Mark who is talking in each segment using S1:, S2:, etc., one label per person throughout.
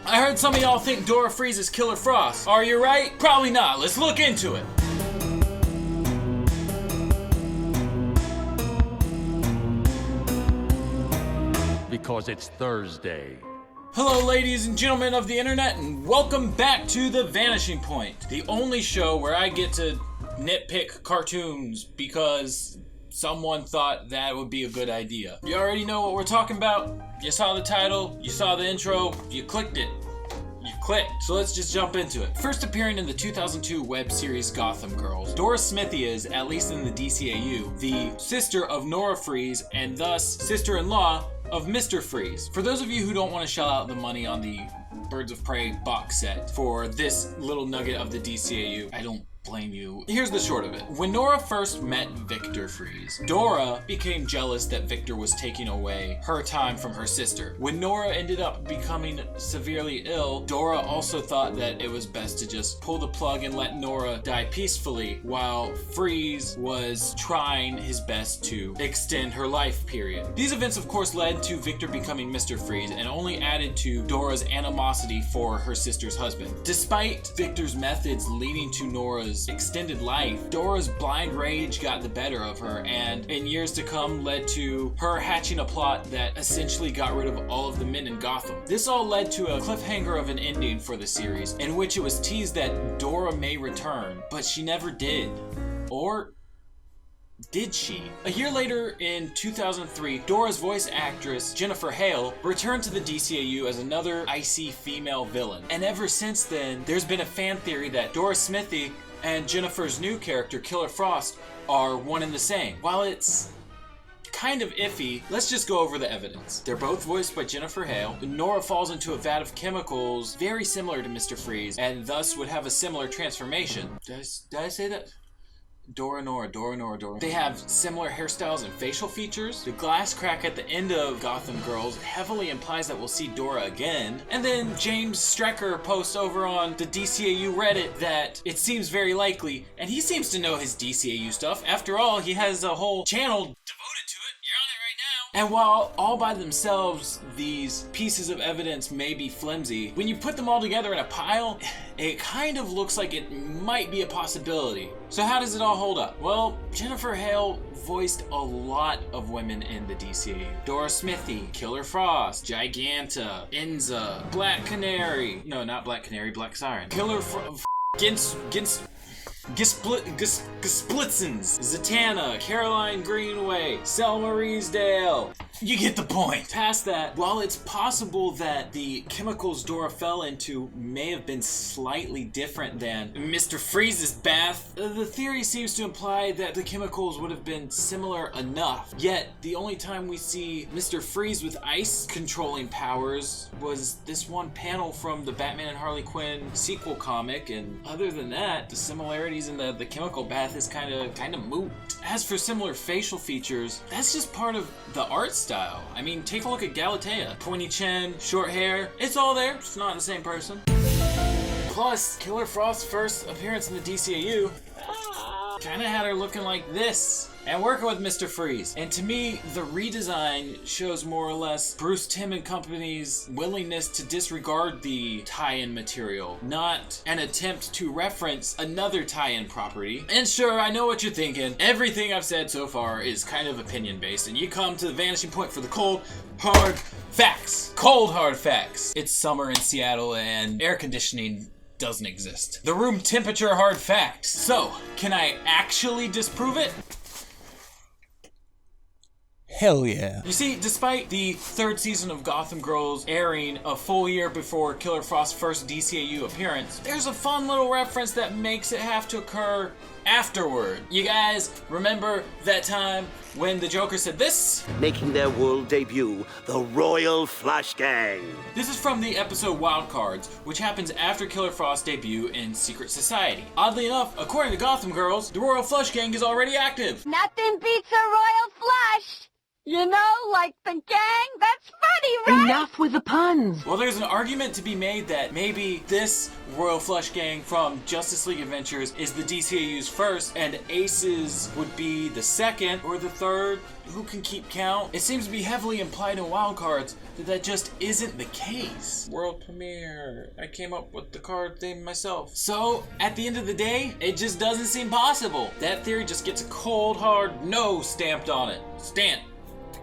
S1: I heard some of y'all think Dora freezes Killer Frost. Are you right? Probably not. Let's look into it.
S2: Because it's Thursday.
S1: Hello ladies and gentlemen of the internet, and welcome back to The Vanishing Point, the only show where I get to nitpick cartoons because someone thought that would be a good idea. You already know what we're talking about. You saw the title, you saw the intro, you clicked it. You clicked. So let's just jump into it. First appearing in the 2002 web series Gotham Girls, Dora Smithy is, at least in the DCAU, the sister of Nora Freeze and thus sister-in-law of Mr. Freeze. For those of you who don't want to shell out the money on the Birds of Prey box set for this little nugget of the DCAU, I don't blame you. Here's the short of it. When Nora first met Victor Freeze, Dora became jealous that Victor was taking away her time from her sister. When Nora ended up becoming severely ill, Dora also thought that it was best to just pull the plug and let Nora die peacefully while Freeze was trying his best to extend her life period. These events of course led to Victor becoming Mr. Freeze and only added to Dora's animosity for her sister's husband. Despite Victor's methods leading to Nora's extended life, Dora's blind rage got the better of her and in years to come led to her hatching a plot that essentially got rid of all of the men in Gotham. This all led to a cliffhanger of an ending for the series in which it was teased that Dora may return, but she never did. Or did she? A year later, in 2003, Dora's voice actress, Jennifer Hale, returned to the DCAU as another icy female villain. And ever since then, there's been a fan theory that Dora Smithy and Jennifer's new character, Killer Frost, are one and the same. While it's kind of iffy, let's just go over the evidence. They're both voiced by Jennifer Hale. Nora falls into a vat of chemicals very similar to Mr. Freeze, and thus would have a similar transformation. Did I say that? Dora. They have similar hairstyles and facial features. The glass crack at the end of Gotham Girls heavily implies that we'll see Dora again. And then James Strecker posts over on the DCAU Reddit that it seems very likely, and he seems to know his DCAU stuff. After all, he has a whole channel devoted to it. You're on it right now. And while all by themselves, these pieces of evidence may be flimsy, when you put them all together in a pile, it kind of looks like it might be a possibility. So how does it all hold up? Well, Jennifer Hale voiced a lot of women in the DCAU. Dora Smithy, Killer Frost, Giganta, Enza, Black Canary. No, not Black Canary, Black Siren. Killer Gesplitzens, Zatanna, Caroline Greenway, Selma Riesdale. You get the point. Past that, while it's possible that the chemicals Dora fell into may have been slightly different than Mr. Freeze's bath, the theory seems to imply that the chemicals would have been similar enough. Yet, the only time we see Mr. Freeze with ice controlling powers was this one panel from the Batman and Harley Quinn sequel comic, and other than that, the similarities in the chemical bath is kind of moot. As for similar facial features, that's just part of the art style. I mean, take a look at Galatea. Pointy chin, short hair, it's all there, it's not the same person. Plus, Killer Frost's first appearance in the DCAU kinda had her looking like this and working with Mr. Freeze. And to me, the redesign shows more or less Bruce Timm and company's willingness to disregard the tie-in material, not an attempt to reference another tie-in property. And sure, I know what you're thinking. Everything I've said so far is kind of opinion-based, and you come to the Vanishing Point for the cold, hard facts. Cold, hard facts. It's summer in Seattle and air conditioning doesn't exist. The room temperature hard facts. So, can I actually disprove it? Hell yeah. You see, despite the third season of Gotham Girls airing a full year before Killer Frost's first DCAU appearance, there's a fun little reference that makes it have to occur afterward. You guys remember that time when the Joker said this?
S3: Making their world debut, the Royal Flush Gang.
S1: This is from the episode Wild Cards, which happens after Killer Frost's debut in Secret Society. Oddly enough, according to Gotham Girls, the Royal Flush Gang is already active.
S4: Nothing beats a royal flush. You know, like the gang? That's funny, right?
S5: Enough with the puns.
S1: Well, there's an argument to be made that maybe this Royal Flush Gang from Justice League Adventures is the DCAU's first, and Aces would be the second or the third. Who can keep count? It seems to be heavily implied in Wildcards that just isn't the case. World premiere. I came up with the card theme myself. So, at the end of the day, it just doesn't seem possible. That theory just gets a cold, hard no stamped on it. Stamp.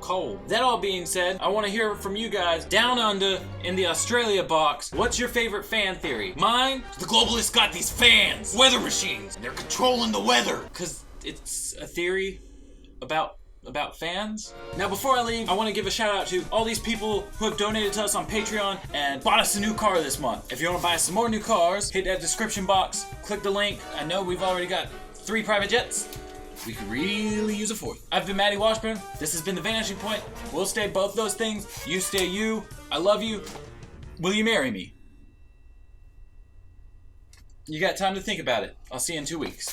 S1: Cold. That all being said, I want to hear from you guys down under in the Australia box. What's your favorite fan theory? Mine? The globalists got these fans, weather machines, and they're controlling the weather. Cause it's a theory about fans. Now before I leave, I want to give a shout out to all these people who have donated to us on Patreon and bought us a new car this month. If you want to buy us some more new cars, hit that description box, click the link. I know we've already got 3 private jets. We could really use a 4th. I've been Matty Washburn. This has been The Vanishing Point. We'll stay both those things. You stay you. I love you. Will you marry me? You got time to think about it. I'll see you in 2 weeks.